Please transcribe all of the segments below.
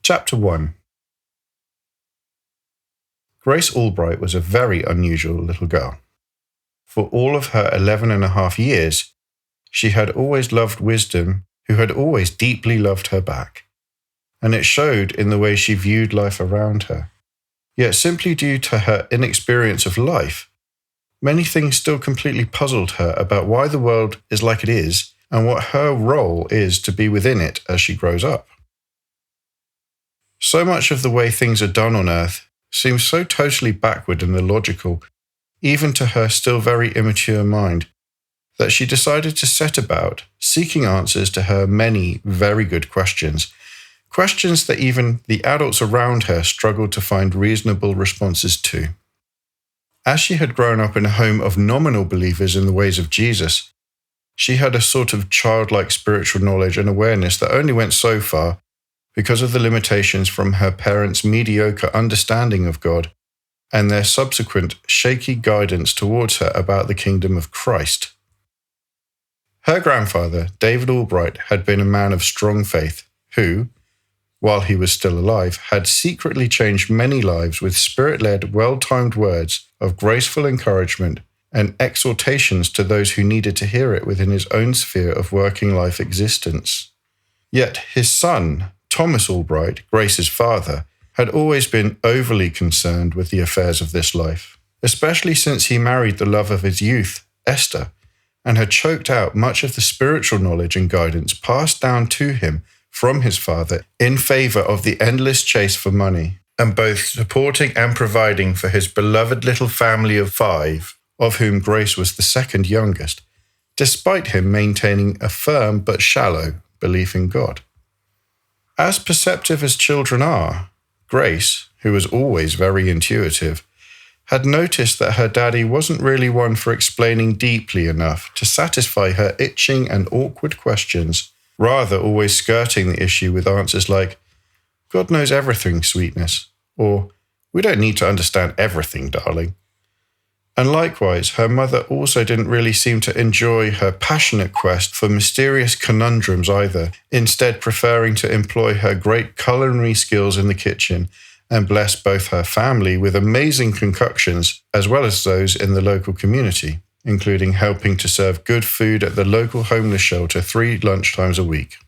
Chapter 1. Grace Albright was a very unusual little girl. For all of her 11.5 years, she had always loved wisdom, who had always deeply loved her back, and it showed in the way she viewed life around her. Yet simply due to her inexperience of life, many things still completely puzzled her about why the world is like it is and what her role is to be within it as she grows up. So much of the way things are done on Earth seems so totally backward and illogical, even to her still very immature mind, that she decided to set about seeking answers to her many very good questions that even the adults around her struggled to find reasonable responses to. As she had grown up in a home of nominal believers in the ways of Jesus, she had a sort of childlike spiritual knowledge and awareness that only went so far because of the limitations from her parents' mediocre understanding of God and their subsequent shaky guidance towards her about the kingdom of Christ. Her grandfather, David Albright, had been a man of strong faith who, while he was still alive, had secretly changed many lives with spirit-led, well-timed words of graceful encouragement and exhortations to those who needed to hear it within his own sphere of working life existence. Yet his son, Thomas Albright, Grace's father, had always been overly concerned with the affairs of this life, especially since he married the love of his youth, Esther, and had choked out much of the spiritual knowledge and guidance passed down to him from his father in favor of the endless chase for money, and both supporting and providing for his beloved little family of 5, of whom Grace was the second youngest, despite him maintaining a firm but shallow belief in God. As perceptive as children are, Grace, who was always very intuitive, had noticed that her daddy wasn't really one for explaining deeply enough to satisfy her itching and awkward questions, rather always skirting the issue with answers like, "God knows everything, sweetness," or "We don't need to understand everything, darling." And likewise, her mother also didn't really seem to enjoy her passionate quest for mysterious conundrums either, instead preferring to employ her great culinary skills in the kitchen and bless both her family with amazing concoctions as well as those in the local community, including helping to serve good food at the local homeless shelter 3 lunchtimes a week.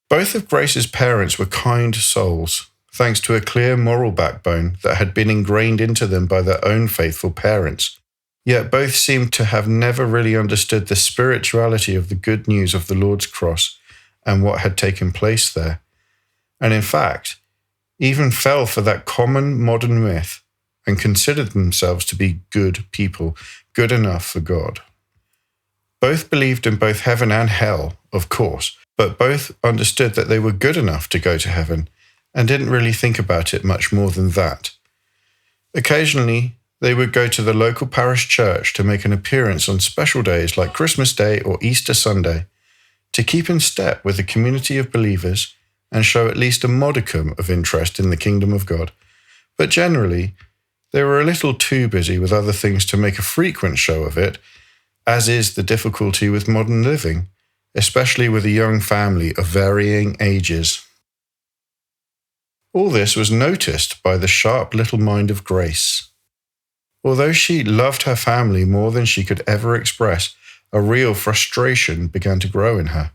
Both of Grace's parents were kind souls, thanks to a clear moral backbone that had been ingrained into them by their own faithful parents. Yet both seemed to have never really understood the spirituality of the good news of the Lord's cross and what had taken place there, and in fact, even fell for that common modern myth and considered themselves to be good people, good enough for God. Both believed in both heaven and hell, of course, but both understood that they were good enough to go to heaven and didn't really think about it much more than that. Occasionally, they would go to the local parish church to make an appearance on special days like Christmas Day or Easter Sunday, to keep in step with the community of believers and show at least a modicum of interest in the kingdom of God. But generally, they were a little too busy with other things to make a frequent show of it, as is the difficulty with modern living, especially with a young family of varying ages. All this was noticed by the sharp little mind of Grace. Although she loved her family more than she could ever express, a real frustration began to grow in her.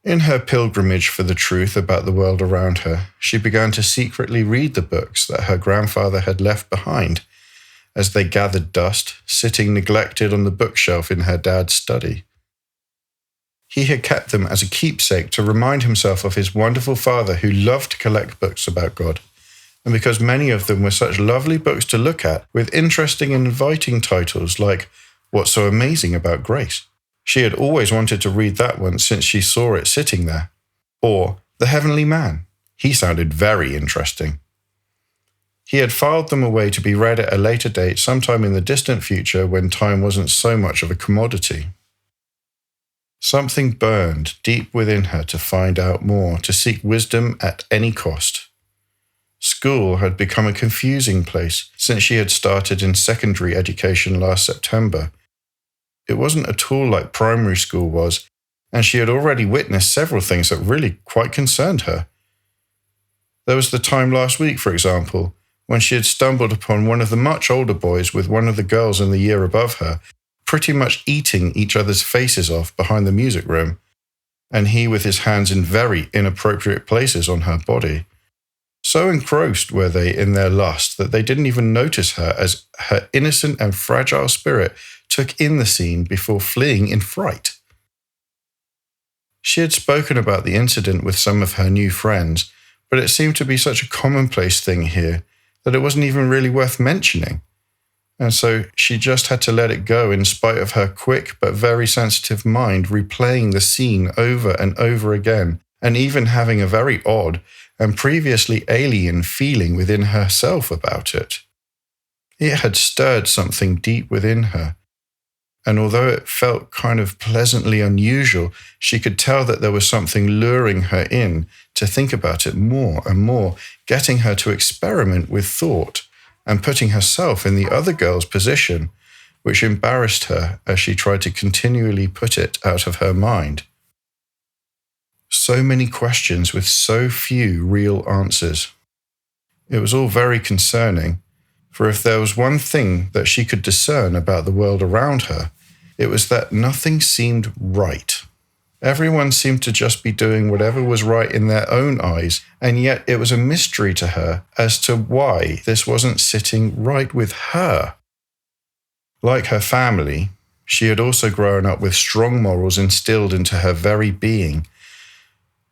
In her pilgrimage for the truth about the world around her, she began to secretly read the books that her grandfather had left behind as they gathered dust, sitting neglected on the bookshelf in her dad's study. He had kept them as a keepsake to remind himself of his wonderful father who loved to collect books about God, and because many of them were such lovely books to look at with interesting and inviting titles like What's So Amazing About Grace? She had always wanted to read that one since she saw it sitting there. Or The Heavenly Man. He sounded very interesting. He had filed them away to be read at a later date sometime in the distant future when time wasn't so much of a commodity. Something burned deep within her to find out more, to seek wisdom at any cost. School had become a confusing place since she had started in secondary education last September. It wasn't at all like primary school was, and she had already witnessed several things that really quite concerned her, There was the time last week, for example, when she had stumbled upon one of the much older boys with one of the girls in the year above her, pretty much eating each other's faces off behind the music room, and he with his hands in very inappropriate places on her body. So engrossed were they in their lust that they didn't even notice her as her innocent and fragile spirit took in the scene before fleeing in fright. She had spoken about the incident with some of her new friends, but it seemed to be such a commonplace thing here that it wasn't even really worth mentioning. And so she just had to let it go in spite of her quick but very sensitive mind replaying the scene over and over again, and even having a very odd and previously alien feeling within herself about it. It had stirred something deep within her, and although it felt kind of pleasantly unusual, she could tell that there was something luring her in to think about it more and more, getting her to experiment with thought and putting herself in the other girl's position, which embarrassed her as she tried to continually put it out of her mind. So many questions with so few real answers. It was all very concerning, for if there was one thing that she could discern about the world around her, it was that nothing seemed right. Everyone seemed to just be doing whatever was right in their own eyes, and yet it was a mystery to her as to why this wasn't sitting right with her. Like her family, she had also grown up with strong morals instilled into her very being.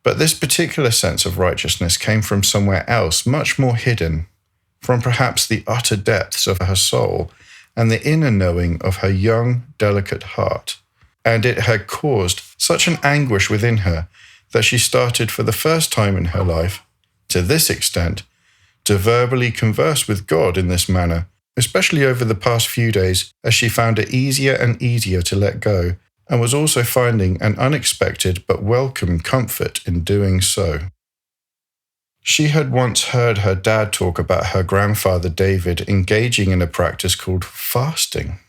But this particular sense of righteousness came from somewhere else, much more hidden, from perhaps the utter depths of her soul and the inner knowing of her young, delicate heart. And it had caused such an anguish within her that she started for the first time in her life, to this extent, to verbally converse with God in this manner, especially over the past few days as she found it easier and easier to let go, and was also finding an unexpected but welcome comfort in doing so. She had once heard her dad talk about her grandfather David engaging in a practice called fasting.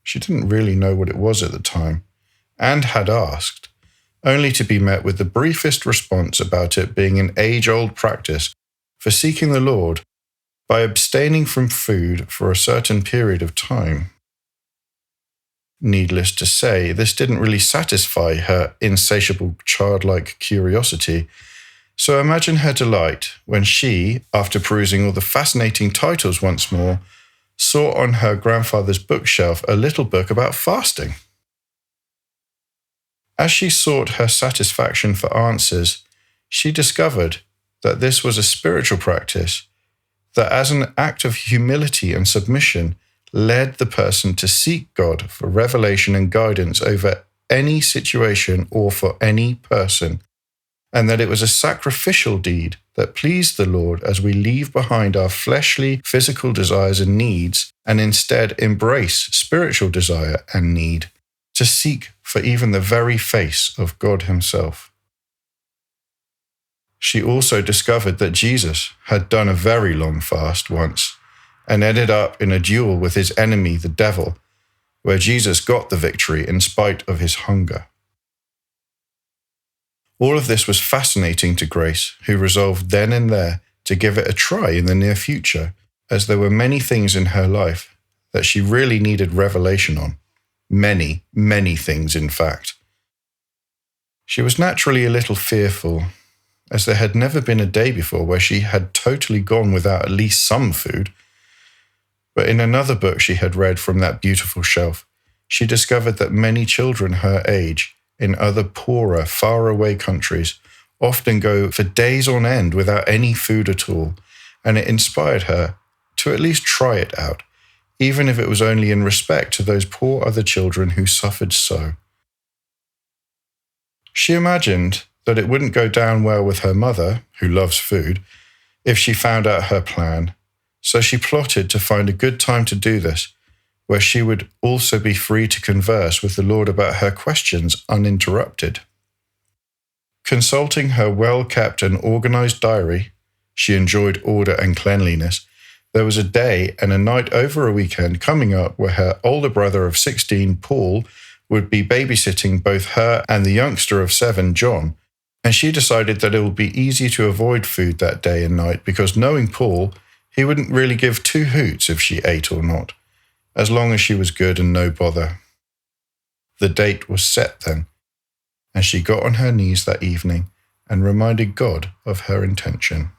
She didn't really know what it was at the time, and had asked, only to be met with the briefest response about it being an age-old practice for seeking the Lord by abstaining from food for a certain period of time. Needless to say, this didn't really satisfy her insatiable childlike curiosity, so imagine her delight when she, after perusing all the fascinating titles once more, saw on her grandfather's bookshelf a little book about fasting. As she sought her satisfaction for answers, she discovered that this was a spiritual practice that, as an act of humility and submission, led the person to seek God for revelation and guidance over any situation or for any person, and that it was a sacrificial deed that pleased the Lord as we leave behind our fleshly, physical desires and needs and instead embrace spiritual desire and need, to seek for even the very face of God himself. She also discovered that Jesus had done a very long fast once and ended up in a duel with his enemy, the devil, where Jesus got the victory in spite of his hunger. All of this was fascinating to Grace, who resolved then and there to give it a try in the near future, as there were many things in her life that she really needed revelation on. Many, many things, in fact. She was naturally a little fearful, as there had never been a day before where she had totally gone without at least some food. But in another book she had read from that beautiful shelf, she discovered that many children her age, in other poorer, faraway countries, often go for days on end without any food at all, and it inspired her to at least try it out, even if it was only in respect to those poor other children who suffered so. She imagined that it wouldn't go down well with her mother, who loves food, if she found out her plan, so she plotted to find a good time to do this, where she would also be free to converse with the Lord about her questions uninterrupted. Consulting her well-kept and organized diary, she enjoyed order and cleanliness. There was a day and a night over a weekend coming up where her older brother of 16, Paul, would be babysitting both her and the youngster of 7, John, And she decided that it would be easy to avoid food that day and night because knowing Paul, he wouldn't really give two hoots if she ate or not, as long as she was good and no bother. The date was set then, and she got on her knees that evening and reminded God of her intention.